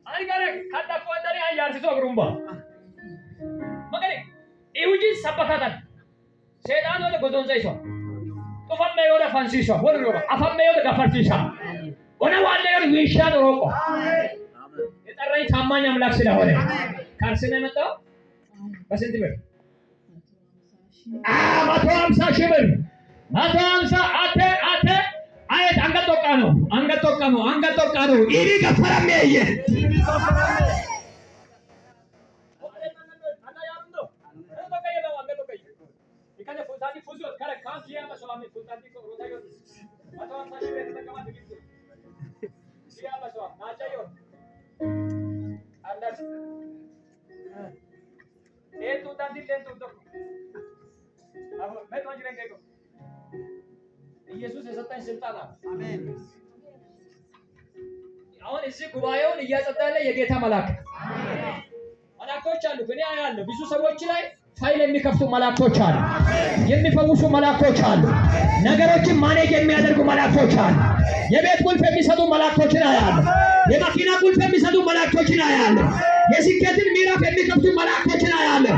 Ani gara kada ko dari ayar situ gerumba. Makanya iuji sabakatan. Setan oleh godon saya so. Tufan me oleh fansi so. Boleh afam me oleh gafarti so. Ona wale oleh wisha doro ko. Itu rai samanya melaksana oleh. Karsene mata. Pasen tiba. Matom sa shiver. Matom sa ate. Ayat angkat tokano. Ini kafaram ye. Ikannya fultani fuzul, karena kan dia apa soalnya fultani kok rotayo. Matom sa shiver kita kaman begitu. Dia apa soal? Naca yo. Anda. Itu tadi tentu tok. Apa? Mai tuan jiran keko. Yesus የሰጠኝ ስልጣን አለ። አሜን። አሁን እዚህ ጉባኤውን እያጸዳለ የጌታ መልአክ መላእክቶች አሉ። ግን ያያለሁ ብዙ ሰዎች ላይ ፋይል የሚከፍቱ መላእክቶች አሉ። የሚፈውሱ መላእክቶች አሉ። ነገሮችን ማኔጅ የሚያደርጉ መላእክቶች አሉ። የቤት ቁልፍ የሚሰጡ መላእክቶችን አያለሁ። የመኪና ቁልፍ የሚሰጡ መላእክቶችን አያለሁ። የስኬትን ምዕራፍ የሚከፍቱ መላእክቶችን አያለሁ።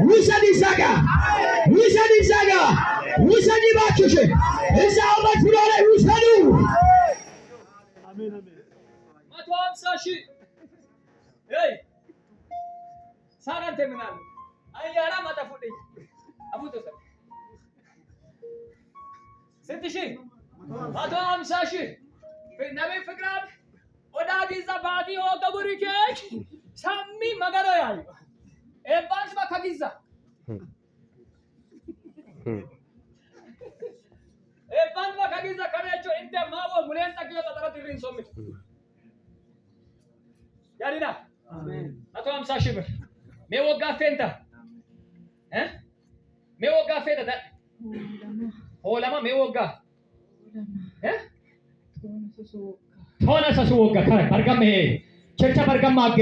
ውሰድ ይዘጋ ውሰድ ይባክሽ እዛው በፍሎ ላይ ውሰዱ። አሜን 150 ሺህ ሳራንተ ምናል አያራ ማጣፉልኝ አቡቶ ስንት ሺህ 150 ሺህ ነብይ ፍቅራት ወዳጊዛ ባዲ ወገቡሪኬክ ሳሚ መገሮ ያዩ ኤባንስ ባካጊዛ ኤባንስ ባካጊዛ ከመቾ እንደ ማወ ሙሌን ጠቅዮ ተጠረት ይሪን ሶምት ያዲና አሜን 150 ሺህ ብር ሜወጋ ፌንታ ሜወጋ ፌንታ ሆላማ ሜወጋ ቶና ሰሱወጋ ካረ በርገም ይሄ ቸቻ በርገም አገ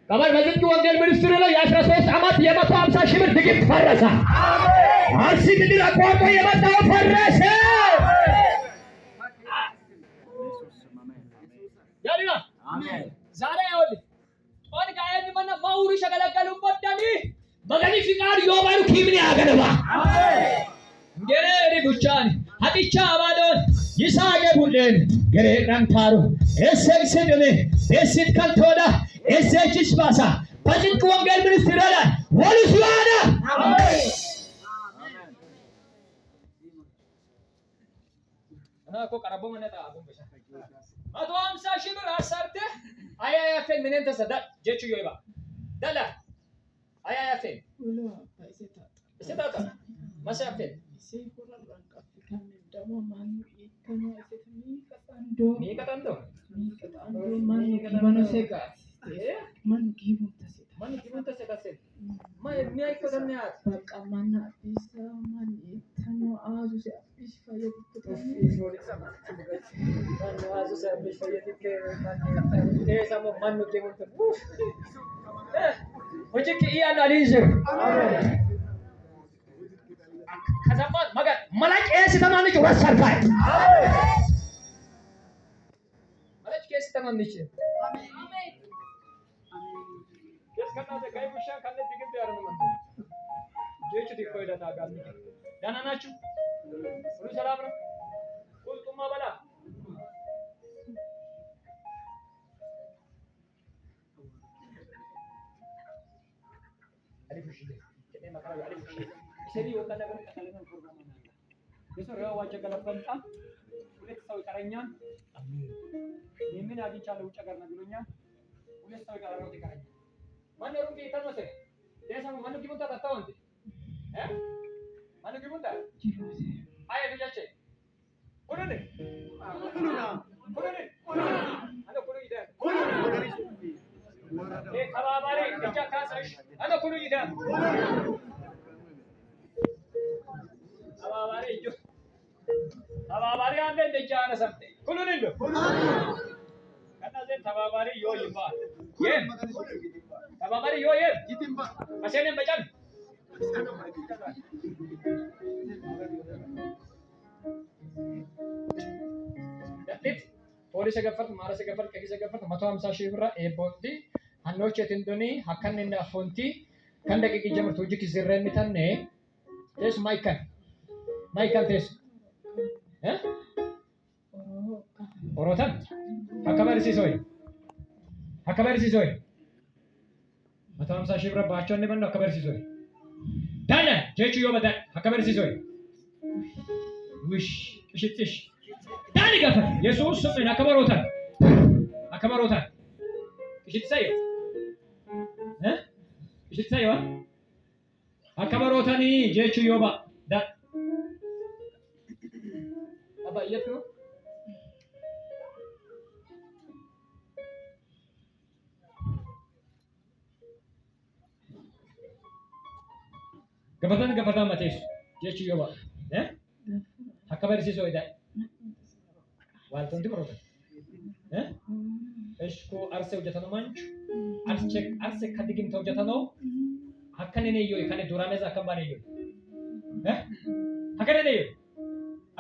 ቀበር በዝንቱ ወንጌል ሚኒስትሪ ላይ የ13 ዓመት የ150 ሺህ ብር ድግም ፈረሰ። አሜን። አርሲ ምድር አቋርጦ የመጣው ፈረሰ። ያዲና አሜን። ዛሬ ያውል ኦን ጋየን ማና ማውሪ ሸገለገሉ ወዳኒ በገኒ ፍቃድ ዮባሩ ኪምን ያገነባ አሜን። ገሬ ቡቻን ሀዲቻ አባዶን ይሳገ ቡለን ገሬ ራንታሩ ኤሰክሰደነ ኤሲት ካልቶዳ ኤሰችስ ባሳ በዝንቱ ወንጌል ሚኒስትሪ ላይ ወልሱዋና አሜን። አኮ ቀረቦ መነታ አቦምበሻ 150 ሺህ ብር አሰርተ አያያፈን ምንን ተሰዳ ጀቹ ይባ ዳላ አያያፈን እሰታታ ማሳፈን ደሞ ማን ይከማ እሰትኒ ቀጣንዶ ሚቀጣንዶ ማን ይከዳኖ ሰጋ ማን ጊቡን ተሰካሰ ማን የሚያይከደኛ በቃ ማን አዲስ ማን ይተኖ አዙ ሲአዲስ ፈየት አዙ ሲአዲስ ፈየት ኤሳሞ ማን ጊቡን ተቡ ወጅክ ኢያን አሊዝ አሜን ከዛማት መገን መላጭ ኤስ ተማንጭ ወሰርፋይ አሜን መላጭ ኤስ ተማንጭ አሜን አሜን ከናተ ጋይ ሙሻ ካለ ዲግም ያረነ ማለት ጄች ዲኮይዳ ታጋሚ ደህና ናችሁ? ሁሉ ሰላም ነው? ቁልቁማ በላ አሊፍሽ ከኔ ማከራ አሊፍሽ ሰሪ ወጣ ነገር ከተለነ ፕሮግራም አለ የሰራው ዋጀ ገለፈንጣ ሁለት ሰው ይቀረኛል አሜን የምን አግኝቻለሁ ውጭ ሀገር ነው ብሎኛል ሁለት ሰው ይቀረኛል ይቀረኛል ማን ነው ሩቅ ይተነሰ ደሳም ማን ጊቡንታ ታጣው እንዴ ማን ጊቡንታ አይ ልጃቼ ኩሩኔ አነ ኩሩ ይዳ ተባባሪ ብቻ ካሰሽ አነ ኩሩ ይዳ ተባባሪ አለ እንደጃ አነሰምቴ ኩሩኔ እንዶ ከናዘን ተባባሪ ዮ ይባል ተባባሪ ዮ ይትምባ መሰለን በጫን ፖሊስ ገፈርት ማረስ ገፈርት ከጊዜ ገፈርት 150 ሺህ ብር ኤቦንቲ አንኖች የትንዶኒ ሀከን እንደ ፎንቲ ከን ደቂቅ ጀምርት ወጅክ ዝረሚተነ ቴስ ማይከን ቴስ ኦሮታን አከበርሲሶይ 150 ሺህ ብር ባቸው እንደምን ነው አከበርሲሶይ ታነ ጀቹ ይወጣ አከበርሲሶይ ውሽ እሽትሽ ታኒ ገፈ ኢየሱስ ስም አከበሮታን እሽትሳይ እሽትሳይ አከበሮታኒ ጀቹ ይወባ ዳ አባ የቱ ገፈታን ማቴስ ጀቹ ይወባ አከበርሲሶ ይዳይ ዋልቶንዲ ብሮታ እሽኮ አርሴ ወጀተነው ማንቹ አርሴ ከዲግም ተወጀተነው አከነኔ ይዮ ከኔ ዱራሜዛ አከባኔ ይዮ አከነኔ ይዮ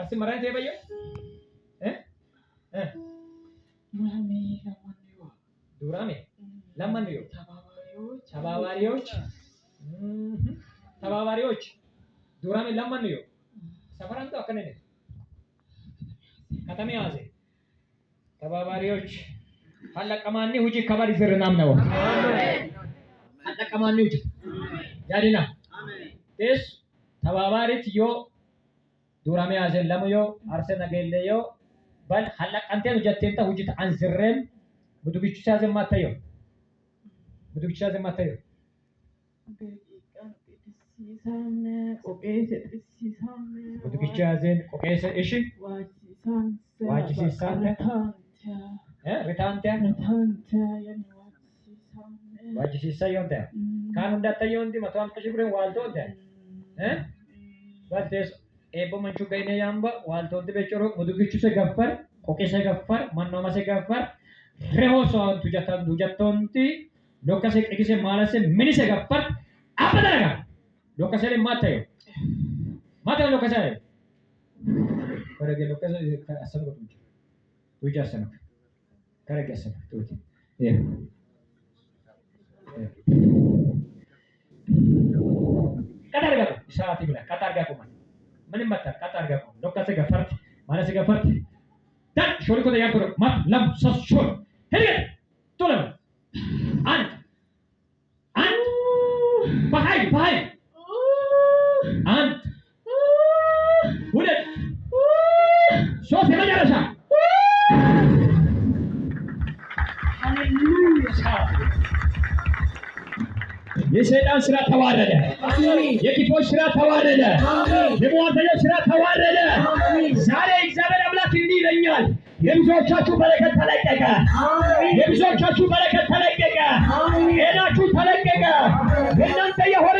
አርሴ መራን ተበየ ዱራሜ ለማን ይዮ ተባባሪዎች ዱራሜ ለማን ይዮ ሰፈራንቶ አከነኔ ከተማ ያዘ ተባባሪዎች አለቀማኒ ሁጂ ከባሪ ዝርናም ነው አለቀማኒ ሁጂ ያዲና ቴስ ተባባሪት ዮ ዱራሜ ያዘ ለሙዮ አርሰና ገለዮ ባል አለቀንቴ ሁጀቴንታ ሁጂ አንዝረም ቡዱግቹ ያዘ ማታዮ ቡዱግቹ ያዘ ቆቄሰ እሺ ዋጅሲሳን ሪታንቲያ ዋጅሲሳ ይወንተ ካኑ እንዳታየው እንዲ 150 ሺህ ብር ዋልቶ እንደ ወርቴስ ኤቦ መንቹ ገይነ ያምባ ዋልቶ እንደ በጨሮ ሙዱግቹ ሰገፈር ቆቄሰ ገፈር ማንኖማ ሰገፈር ረሆሶ ቱጃቶንቲ ሎከሰ ቅጊሰ ማለሰ ምን ሰገፈር አበደረጋ ሎከሰ ማታየው ሎከሰ Pergi lokasi asal betul. Tujuh asal. Kerja asal tujuh. Ya. Kata harga tu, saat ini kata harga aku mana? Mana mata kata harga aku? Lokasi gafart, mana sih gafart? Dan shori ko daya kuro, mat lam sos shor. Hei, tolong. Ant. Bahai. Ant. Udah. So se vaya allá. Aleluya. የሰይጣን ስራ ተዋረደ። የክፎች ስራ ተዋረደ። የሟርተኞች ስራ ተዋረደ። ዛሬ እግዚአብሔር አምላክ እንዲህ ይለኛል፣ የብዙዎቻችሁ በረከት ተለቀቀ። ጤናችሁ ተለቀቀ። የእናንተ የሆነ